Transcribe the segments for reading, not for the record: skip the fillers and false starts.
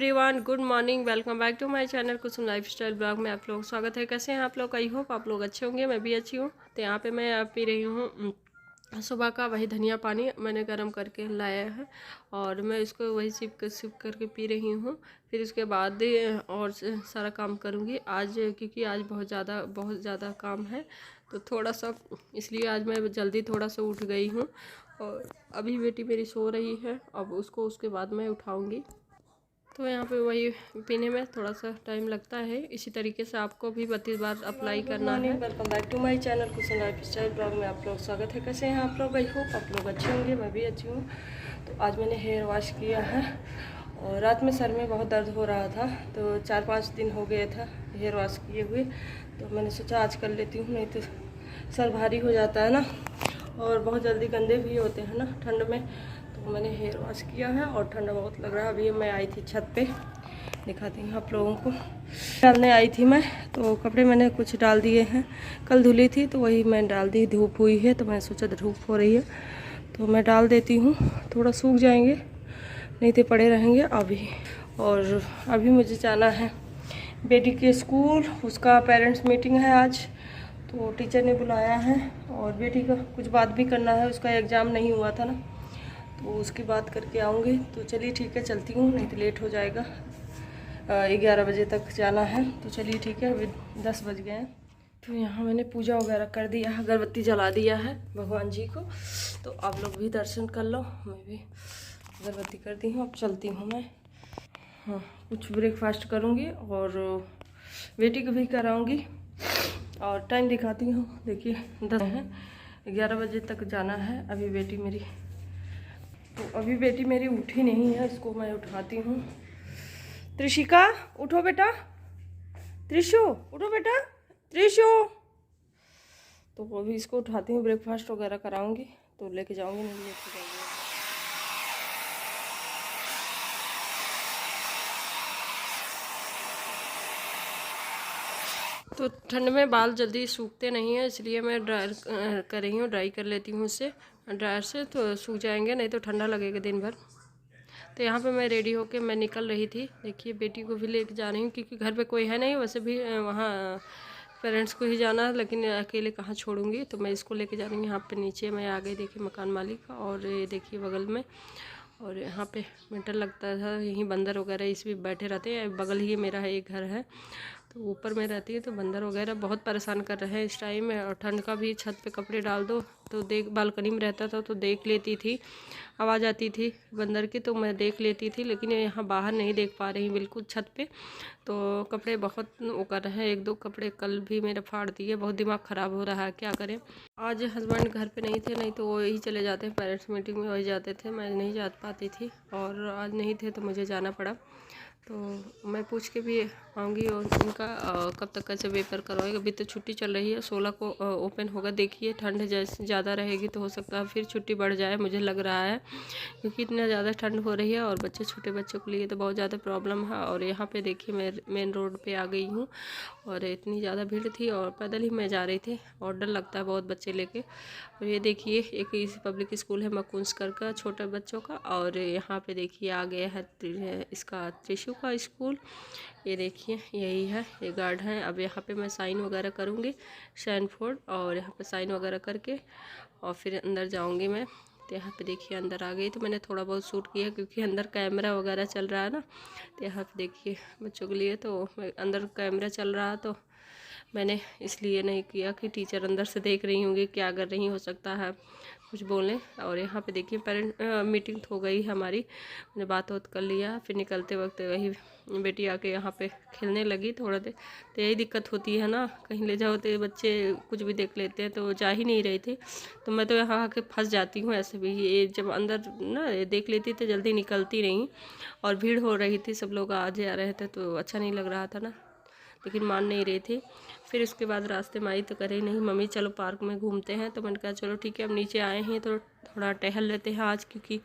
Everyone, good morning. Welcome back to my channel Kusum lifestyle blog में आप लोग स्वागत है। कैसे हैं आप लोग? आई होप आप लोग अच्छे होंगे, मैं भी अच्छी हूँ। तो यहाँ पे मैं पी रही हूँ सुबह का वही धनिया पानी मैंने गर्म करके लाया है और मैं इसको वही सिप करके पी रही हूँ। फिर उसके बाद और सारा काम करूँगी आज, क्योंकि आज बहुत ज़्यादा काम है। तो थोड़ा सा इसलिए आज मैं जल्दी थोड़ा सा उठ गई हूँ और अभी बेटी मेरी सो रही है। अब उसको उसके बाद मैं उठाऊँगी। तो यहाँ पे वही पीने में थोड़ा सा टाइम लगता है। इसी तरीके से आपको भी 32 बार अप्लाई करना है। Welcome back to my channel Kusum lifestyle blog में आप लोग स्वागत है। कैसे हैं आप लोग? आई होप आप लोग अच्छे होंगे, मैं भी अच्छी हूँ। तो आज मैंने हेयर वॉश किया है और रात में सर में बहुत दर्द हो रहा था, तो 4-5 दिन हो गए था हेयर वॉश किए हुए। तो मैंने सोचा आज कर लेती हूँ, नहीं तो सर भारी हो जाता है ना, और बहुत जल्दी गंदे भी होते हैं ना ठंड में। तो मैंने हेयर वॉश किया है और ठंडा बहुत लग रहा है। अभी मैं आई थी छत पे, दिखाती हूँ आप लोगों को। डालने आई थी मैं, तो कपड़े मैंने कुछ डाल दिए हैं। कल धुली थी तो वही मैं डाल दी। धूप हुई है तो मैंने सोचा धूप हो रही है तो मैं डाल देती हूँ, थोड़ा सूख जाएंगे, नहीं तो पड़े रहेंगे अभी। और अभी मुझे जाना है बेटी के स्कूल, उसका पेरेंट्स मीटिंग है आज, तो टीचर ने बुलाया है और बेटी का कुछ बात भी करना है। उसका एग्ज़ाम नहीं हुआ था ना, तो उसकी बात करके आऊँगी। तो चलिए ठीक है, चलती हूँ, नहीं तो लेट हो जाएगा। 11 बजे तक जाना है, तो चलिए ठीक है। अभी 10 बज गए हैं। तो यहाँ मैंने पूजा वगैरह कर दिया है, अगरबत्ती जला दिया है भगवान जी को। तो आप लोग भी दर्शन कर लो, मैं भी अगरबत्ती कर दी हूँ। अब चलती हूँ मैं। हाँ, कुछ ब्रेकफास्ट करूँगी और बेटी को भी कराऊँगी। और टाइम दिखाती हूँ, देखिए 10 है, 11 बजे तक जाना है। अभी बेटी मेरी उठी नहीं है, इसको मैं उठाती हूँ। त्रिशिका उठो बेटा, त्रिशु उठो बेटा, त्रिशु। तो अभी इसको उठाती हूँ, ब्रेकफास्ट वगैरह कराऊंगी तो लेके जाऊंगी, नहीं लेके जाऊंगी। तो ठंड में बाल जल्दी सूखते नहीं हैं, इसलिए मैं ड्रायर कर रही हूँ, ड्राई कर लेती हूँ उससे, ड्रायर से, तो सूख जाएंगे, नहीं तो ठंडा लगेगा दिन भर। तो यहाँ पे मैं रेडी होके मैं निकल रही थी। देखिए बेटी को भी लेके जा रही हूँ, क्योंकि घर पे कोई है नहीं। वैसे भी वहाँ पेरेंट्स को ही जाना है, लेकिन अकेले कहाँ छोड़ूंगी, तो मैं इसको लेके जा रही हूँ। यहाँ पे नीचे मैं आ गई, देखिए मकान मालिक, और ये देखिए बगल में, और यहाँ पे मीटर लगता था, यहीं बंदर वगैरह इस भी बैठे रहते हैं। बगल ही मेरा है, एक घर है, तो ऊपर में रहती है। तो बंदर वगैरह बहुत परेशान कर रहे हैं इस टाइम में। और ठंड का भी छत पे कपड़े डाल दो तो बालकनी में रहता था तो देख लेती थी, आवाज़ आती थी बंदर की, तो मैं देख लेती थी। लेकिन यहाँ बाहर नहीं देख पा रही बिल्कुल छत पे। तो कपड़े बहुत वो कर रहे हैं। 1-2 कपड़े कल भी मेरे फाड़ दिए। बहुत दिमाग ख़राब हो रहा है, क्या करें। आज हस्बैंड घर पे नहीं थे, नहीं तो वो ही चले जाते हैं पेरेंट्स मीटिंग में, वही जाते थे, मैं नहीं जा पाती थी। और आज नहीं थे तो मुझे जाना पड़ा। तो मैं पूछ के भी आऊँगी और उनका कब तक कैसे पेपर करवाएगा। अभी तो छुट्टी चल रही है, 16 को ओपन होगा। देखिए ठंड जैसे ज़्यादा रहेगी तो हो सकता है फिर छुट्टी बढ़ जाए, मुझे लग रहा है, क्योंकि इतना ज़्यादा ठंड हो रही है। और छोटे बच्चों के लिए तो बहुत ज़्यादा प्रॉब्लम है। और यहाँ पे देखिए मैं मेन रोड पे आ गई हूँ और इतनी ज़्यादा भीड़ थी और पैदल ही मैं जा रही थी, और डर लगता है बहुत बच्चे लेके। और ये देखिए एक इसी पब्लिक स्कूल है मकुंसकर का, छोटे बच्चों का। और यहाँ पे देखिए आ गया है इसका त्रिशु का स्कूल। ये देखिए यही है, ये गार्ड है। अब यहाँ पे मैं साइन वगैरह करूँगी, सैनफोर्ड, और यहाँ पे साइन वगैरह करके और फिर अंदर जाऊँगी मैं। तो यहाँ पे देखिए अंदर आ गई। तो मैंने थोड़ा बहुत शूट किया, क्योंकि अंदर कैमरा वगैरह चल रहा है ना। तो यहाँ पे देखिए बच्चों के लिए तो अंदर कैमरा चल रहा है, तो मैंने इसलिए नहीं किया कि टीचर अंदर से देख रही होंगी क्या कर रही, हो सकता है कुछ बोलें। और यहाँ पे देखिए पेरेंट मीटिंग हो गई हमारी, मैंने बात कर लिया। फिर निकलते वक्त वही बेटी आके यहाँ पे खेलने लगी थोड़ा देर। तो यही दिक्कत होती है ना, कहीं ले जाओ तो बच्चे कुछ भी देख लेते हैं, तो जा ही नहीं रही थी। तो मैं तो यहाँ आके फंस जाती हूँ ऐसे भी। ये जब अंदर ना देख लेती तो जल्दी निकलती नहीं, और भीड़ हो रही थी, सब लोग आ जा रहे थे तो अच्छा नहीं लग रहा था ना, लेकिन मान नहीं रही थी। फिर उसके बाद रास्ते में आई तो करे नहीं मम्मी चलो पार्क में घूमते हैं। तो मैंने कहा चलो ठीक है, अब नीचे आए हैं तो थोड़ा टहल लेते हैं आज, क्योंकि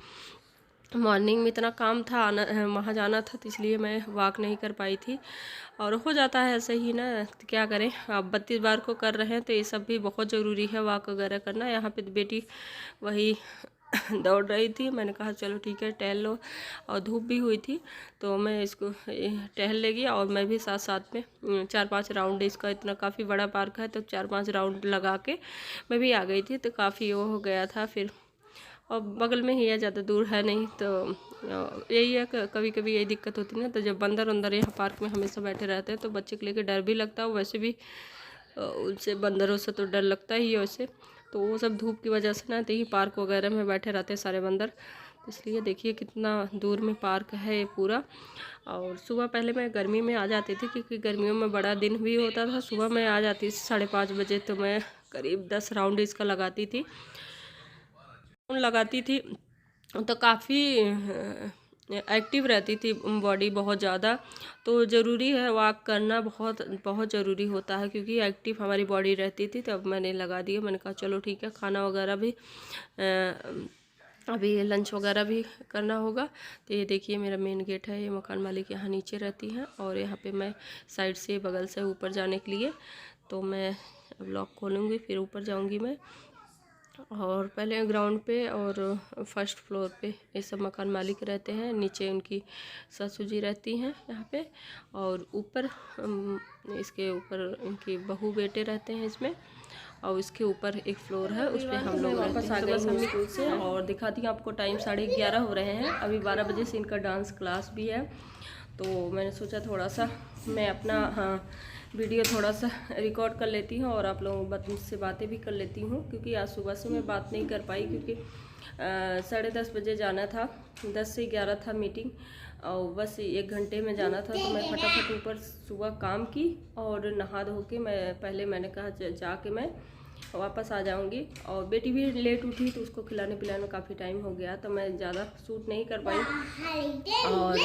मॉर्निंग में इतना काम था, आना वहाँ जाना था, तो इसलिए मैं वॉक नहीं कर पाई थी। और हो जाता है ऐसे ही ना, तो क्या करें। अब 32 बार को कर रहे हैं तो ये सब भी बहुत ज़रूरी है, वॉक वगैरह करना। यहाँ पे बेटी वही दौड़ रही थी। मैंने कहा चलो ठीक है टहल लो, और धूप भी हुई थी तो मैं इसको टहल ले गई, और मैं भी साथ साथ में 4-5 राउंड, इसका इतना काफ़ी बड़ा पार्क है तो 4-5 राउंड लगा के मैं भी आ गई थी। तो काफ़ी वो हो गया था फिर, और बगल में ही है, ज़्यादा दूर है नहीं। तो यही है, कभी कभी यही दिक्कत होती है ना। तो जब बंदर अंदर यहाँ पार्क में हमेशा बैठे रहते हैं तो बच्चे को लेकर डर भी लगता है। वैसे भी उनसे, बंदरों से तो डर लगता ही है वैसे। तो वो सब धूप की वजह से ना तो ही पार्क वगैरह में बैठे रहते हैं सारे बंदर। इसलिए देखिए कितना दूर में पार्क है ये पूरा। और सुबह पहले मैं गर्मी में आ जाती थी, क्योंकि गर्मियों में बड़ा दिन भी होता था। सुबह मैं आ जाती थी 5:30 बजे, तो मैं करीब 10 राउंड इसका लगाती थी। तो काफ़ी एक्टिव रहती थी बॉडी बहुत ज़्यादा। तो ज़रूरी है वॉक करना, बहुत बहुत ज़रूरी होता है, क्योंकि एक्टिव हमारी बॉडी रहती थी। तब मैंने लगा दिया। मैंने कहा चलो ठीक है, खाना वगैरह भी अभी लंच वगैरह भी करना होगा। तो ये देखिए मेरा मेन गेट है, ये मकान मालिक यहाँ नीचे रहती हैं, और यहाँ पे मैं साइड से बगल से ऊपर जाने के लिए, तो मैं अब लॉक खोलूँगी फिर ऊपर जाऊँगी मैं। और पहले ग्राउंड पे और फर्स्ट फ्लोर पे ये सब मकान मालिक रहते हैं, नीचे उनकी ससुर जी रहती हैं यहाँ पे, और ऊपर इसके ऊपर इनकी बहू बेटे रहते हैं इसमें, और इसके ऊपर एक फ्लोर है उस पर हम लोग वापस आ गए हैं स्कूल से। और दिखाती हूँ आपको, टाइम 11:30 हो रहे हैं। अभी 12 बजे से इनका डांस क्लास भी है। तो मैंने सोचा थोड़ा सा मैं अपना वीडियो थोड़ा सा रिकॉर्ड कर लेती हूँ, और आप लोगों से बातें भी कर लेती हूँ, क्योंकि आज सुबह से मैं बात नहीं कर पाई, क्योंकि 10:30 बजे जाना था, 10 से 11 था मीटिंग, और बस 1 घंटे में जाना था। तो मैं फटाफट ऊपर सुबह काम की, और नहा धो के मैंने कहा जाके मैं वापस आ जाऊंगी। और बेटी भी लेट उठी तो उसको खिलाने पिलाने में काफ़ी टाइम हो गया, तो मैं ज़्यादा शूट नहीं कर पाई। और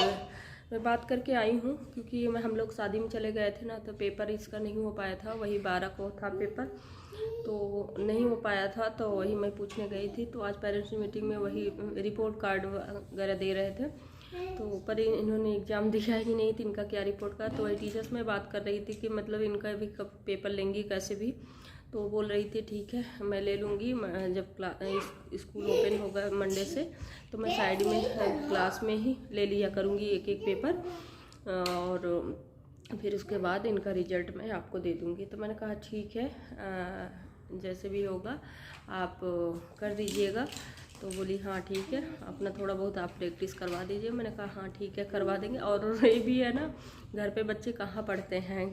मैं बात करके आई हूँ, क्योंकि हम लोग शादी में चले गए थे ना, तो पेपर इसका नहीं हो पाया था। वही 12 को था पेपर, तो नहीं हो पाया था। तो वही मैं पूछने गई थी। तो आज पेरेंट्स मीटिंग में वही रिपोर्ट कार्ड वगैरह दे रहे थे। तो पर इन्होंने एग्ज़ाम दिया ही नहीं थी, इनका क्या रिपोर्ट कार्ड। तो वही टीचर्स में बात कर रही थी कि मतलब इनका भी कब पेपर लेंगी कैसे भी। तो बोल रही थी ठीक है मैं ले लूँगी, जब स्कूल ओपन होगा मंडे से, तो मैं साइड में क्लास में ही ले लिया करूँगी एक एक पेपर, और फिर उसके बाद इनका रिजल्ट मैं आपको दे दूँगी। तो मैंने कहा ठीक है, जैसे भी होगा आप कर दीजिएगा। तो बोली हाँ ठीक है, अपना थोड़ा बहुत आप प्रैक्टिस करवा दीजिए। मैंने कहा हाँ ठीक है करवा देंगे। और ये भी है ना, घर पे बच्चे कहाँ पढ़ते हैं,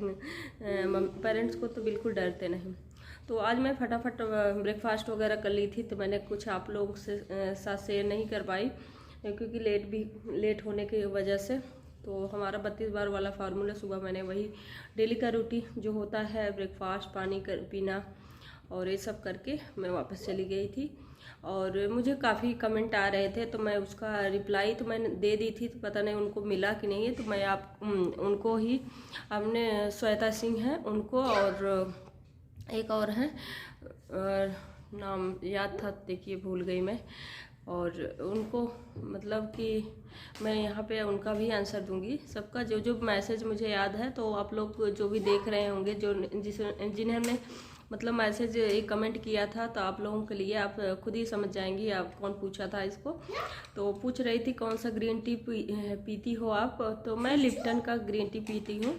पेरेंट्स को तो बिल्कुल डरते नहीं। तो आज मैं फटाफट ब्रेकफास्ट वगैरह कर ली थी, तो मैंने कुछ आप लोगों से साथ शेयर नहीं कर पाई, क्योंकि लेट होने की वजह से। तो हमारा 32 बार वाला फार्मूला, सुबह मैंने वही डेली का रूटीन जो होता है, ब्रेकफास्ट, पानी पीना और ये सब करके मैं वापस चली गई थी। और मुझे काफ़ी कमेंट आ रहे थे, तो मैं उसका रिप्लाई तो मैंने दे दी थी, तो पता नहीं उनको मिला कि नहीं है। तो मैं उनको ही, हमने श्वेता सिंह है उनको, और एक और है, नाम याद था, देखिए भूल गई मैं। और उनको मतलब कि मैं यहाँ पे उनका भी आंसर दूंगी, सबका जो जो मैसेज मुझे याद है। तो आप लोग जो भी देख रहे होंगे, जिन्होंने मतलब मैसेज एक कमेंट किया था, तो आप लोगों के लिए आप खुद ही समझ जाएंगी आप कौन पूछा था इसको। तो पूछ रही थी कौन सा ग्रीन टी पीती हो आप, तो मैं लिप्टन का ग्रीन टी पीती हूँ।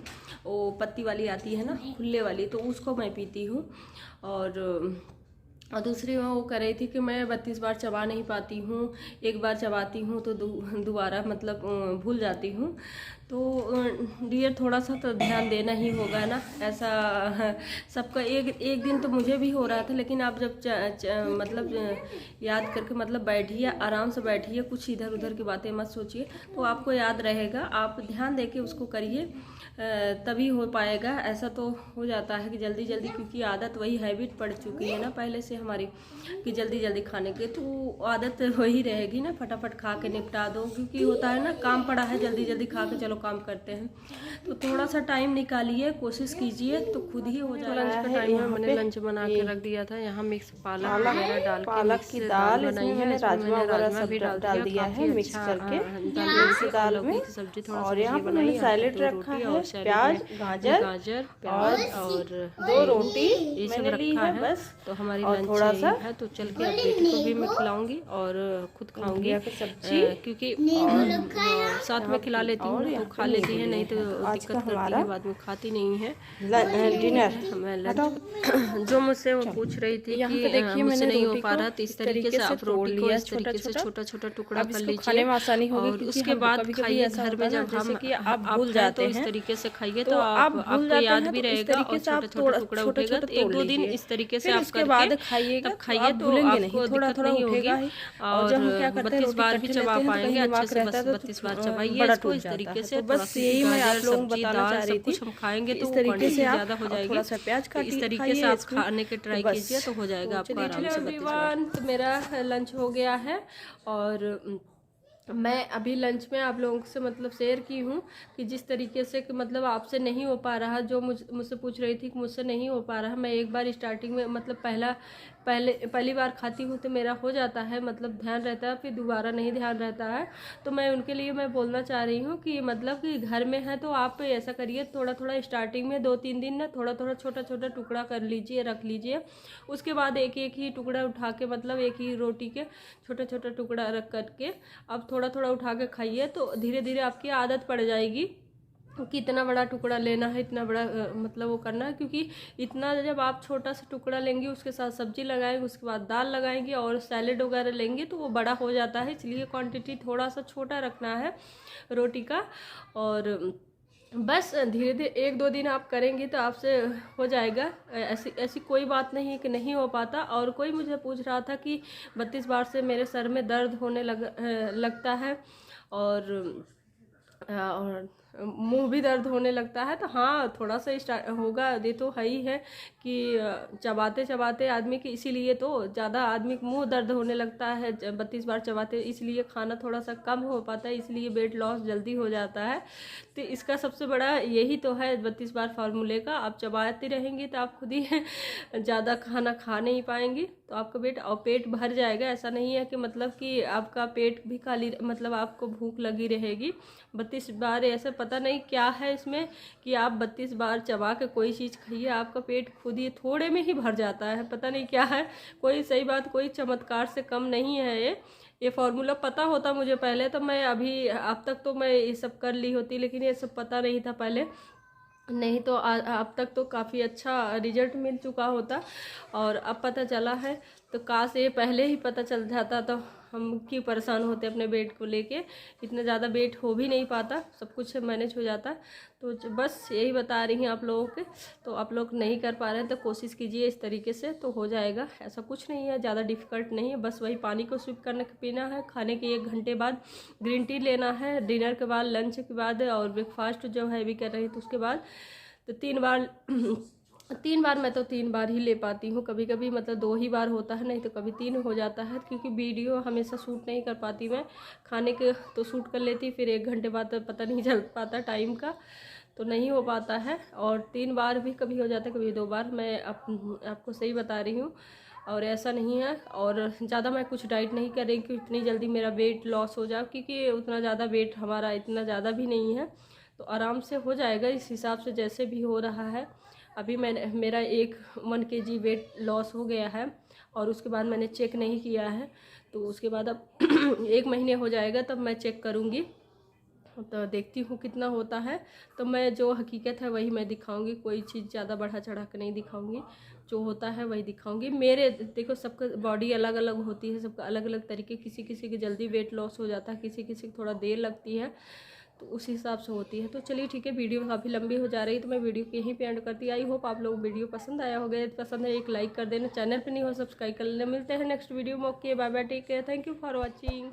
वो पत्ती वाली आती है ना, खुले वाली, तो उसको मैं पीती हूँ। और दूसरी वो कह रही थी कि मैं 32 बार चबा नहीं पाती हूँ, एक बार चबाती हूँ तो दोबारा मतलब भूल जाती हूँ। तो डियर थोड़ा सा तो ध्यान देना ही होगा ना, ऐसा सबका एक दिन तो मुझे भी हो रहा था। लेकिन आप जब मतलब याद करके मतलब बैठिए, आराम से बैठिए, कुछ इधर उधर की बातें मत सोचिए, तो आपको याद रहेगा। आप ध्यान देके उसको करिए, तभी हो पाएगा। ऐसा तो हो जाता है कि जल्दी जल्दी, क्योंकि आदत वही हैबिट पड़ चुकी है ना पहले से हमारी, कि जल्दी जल्दी खाने की, तो आदत वही रहेगी ना, फटाफट खा के निपटा दो। क्योंकि होता है ना, काम पड़ा है, जल्दी जल्दी खा के चलो काम करते हैं। तो थोड़ा सा टाइम निकालिए, कोशिश कीजिए, तो खुद ही हो जाएगा। लंच का टाइम है, मैंने लंच बना के रख दिया था। यहाँ मिक्स पालक वगैरह डाल के, पालक की दाल बनाई है, राजमा वगैरह सब डाल दिया है मिक्स करके दाल में। और यहाँ पे मैंने सैलेड रखा है, प्याज, गाजर, प्याज और 2 रोटी ये सब रखा है बस। तो हमारी लंच थोड़ा सा है, तो चल के अब बेटी को भी मैं खिलाऊंगी और खुद खाऊंगी सब्जी, क्योंकि साथ में खिला लेती हूँ तो खा लेती है, नहीं तो दिक्कत करती है, बाद में खाती नहीं है। डिनर मैं जो मुझसे वो पूछ रही थी कि मुझसे नहीं हो पा रहा, तो इस तरीके से आप रोटी को इस तरीके से छोटा छोटा टुकड़ा कर लीजिए, खाने में आसानी होगी। और उसके बाद खाइए। घर में जब जैसे कि आप भूल भूल जाते तो हैं इस तरीके से खाइए तो तो आपको याद भी रहेगा, और छोटा छोटा टुकड़ा उठेगा। तो 1-2 दिन इस तरीके से आप उसके बाद खाइएगा, तब खाइए तो आपको दिक्कत नहीं होगी। और जब हम क्या करते हैं 32 बार भी चबा पाएंगे अच्छे से, बस 32 बार चबाइए इसको इस तरीके से। बस यही मैं आप लोगों को बताना चाह रही थी, कुछ हम खाएंगे तो इस तरीके से ज्यादा हो जाएगी। थोड़ा सा प्याज काटिए, इस तरीके से आप खाने के ट्राई कीजिए तो हो जाएगा आपका आराम से 32 बार। तो मेरा लंच हो गया है और मैं अभी लंच में आप लोगों से मतलब शेयर की हूँ कि जिस तरीके से कि मतलब आपसे नहीं हो पा रहा, जो मुझसे पूछ रही थी कि मुझसे नहीं हो पा रहा। मैं एक बार स्टार्टिंग में मतलब पहली बार खाती हूँ तो मेरा हो जाता है, मतलब ध्यान रहता है, फिर दोबारा नहीं ध्यान रहता है। तो मैं उनके लिए मैं बोलना चाह रही हूँ कि मतलब कि घर में है तो आप ऐसा करिए, थोड़ा थोड़ा स्टार्टिंग में 2-3 दिन ना थोड़ा थोड़ा छोटा छोटा टुकड़ा कर लीजिए, रख लीजिए। उसके बाद एक एक ही टुकड़ा उठा के, मतलब एक ही रोटी के छोटा छोटा टुकड़ा रख करके अब थोड़ा थोड़ा उठा के खाइए, तो धीरे धीरे आपकी आदत पड़ जाएगी कि इतना बड़ा टुकड़ा लेना है, इतना बड़ा मतलब वो करना है। क्योंकि इतना जब आप छोटा सा टुकड़ा लेंगे, उसके साथ सब्जी लगाएंगे, उसके बाद दाल लगाएंगे और सैलेड वगैरह लेंगे तो वो बड़ा हो जाता है। इसलिए क्वांटिटी थोड़ा सा छोटा रखना है रोटी का। और बस धीरे धीरे 1-2 दिन आप करेंगे तो आपसे हो जाएगा। ऐसी कोई बात नहीं है कि नहीं हो पाता। और कोई मुझे पूछ रहा था कि 32 बार से मेरे सर में दर्द होने लगता है और मुंह भी दर्द होने लगता है। तो हाँ, थोड़ा सा स्टार्ट होगा, ये तो है ही है कि चबाते चबाते आदमी की, इसीलिए तो ज़्यादा आदमी को मुंह दर्द होने लगता है 32 बार चबाते, इसलिए खाना थोड़ा सा कम हो पाता है, इसलिए वेट लॉस जल्दी हो जाता है। तो इसका सबसे बड़ा यही तो है 32 बार फार्मूले का। आप चबाते रहेंगे तो आप खुद ही ज़्यादा खाना खा नहीं पाएंगे, तो आपका पेट भर जाएगा। ऐसा नहीं है कि मतलब कि आपका पेट भी खाली, मतलब आपको भूख लगी रहेगी। 32 बार ऐसा पता नहीं क्या है इसमें कि आप 32 बार चबा के कोई चीज़ खाइए, आपका पेट खुद ही थोड़े में ही भर जाता है। पता नहीं क्या है, कोई सही बात, कोई चमत्कार से कम नहीं है ये फार्मूला। पता होता मुझे पहले तो मैं अभी अब तक तो मैं ये सब कर ली होती, लेकिन ये सब पता नहीं था पहले, नहीं तो अब तक तो काफ़ी अच्छा रिजल्ट मिल चुका होता। और अब पता चला है तो काश ये पहले ही पता चल जाता तो हम क्यों परेशान होते अपने वेट को लेके। इतना ज़्यादा वेट हो भी नहीं पाता, सब कुछ मैनेज हो जाता। तो बस यही बता रही हैं आप लोगों के। तो आप लोग नहीं कर पा रहे हैं तो कोशिश कीजिए इस तरीके से, तो हो जाएगा। ऐसा कुछ नहीं है, ज़्यादा डिफ़िकल्ट नहीं है। बस वही पानी को स्विप करने के पीना है, खाने के 1 घंटे बाद ग्रीन टी लेना है, डिनर के बाद, लंच के बाद और ब्रेकफास्ट जो है भी कर रही तो उसके बाद। तो 3 बार मैं तो 3 बार ही ले पाती हूँ, कभी कभी मतलब 2 ही बार होता है, नहीं तो कभी 3 हो जाता है। क्योंकि वीडियो हमेशा शूट नहीं कर पाती मैं, खाने के तो शूट कर लेती, फिर 1 घंटे बाद तो पता नहीं चल पाता टाइम का, तो नहीं हो पाता है। और 3 बार भी कभी हो जाता है, कभी 2 बार। मैं आपको सही बता रही हूँ और ऐसा नहीं है। और ज़्यादा मैं कुछ डाइट नहीं कर रही कि इतनी जल्दी मेरा वेट लॉस हो जाए, क्योंकि उतना ज़्यादा वेट हमारा इतना ज़्यादा भी नहीं है, तो आराम से हो जाएगा इस हिसाब से जैसे भी हो रहा है। अभी मेरा 1 kg वेट लॉस हो गया है और उसके बाद मैंने चेक नहीं किया है, तो उसके बाद अब 1 महीने हो जाएगा तब मैं चेक करूँगी, तो देखती हूँ कितना होता है। तो मैं जो हकीकत है वही मैं दिखाऊंगी, कोई चीज़ ज़्यादा बढ़ा चढ़ा कर नहीं दिखाऊंगी, जो होता है वही दिखाऊंगी। मेरे देखो सबका बॉडी अलग अलग होती है, सबका अलग अलग तरीके, किसी किसी की जल्दी वेट लॉस हो जाता है, किसी किसी को थोड़ा देर लगती है, तो उस हिसाब से होती है। तो चलिए ठीक है, वीडियो काफ़ी लंबी हो जा रही है तो मैं वीडियो के यहीं पे एंड करती। आई होप आप लोग वीडियो पसंद आया होगा, यदि पसंद है एक लाइक कर देना, चैनल पे नहीं हो सब्सक्राइब कर लेना। मिलते हैं नेक्स्ट वीडियो में। Okay, bye bye, take care, thank you for watching.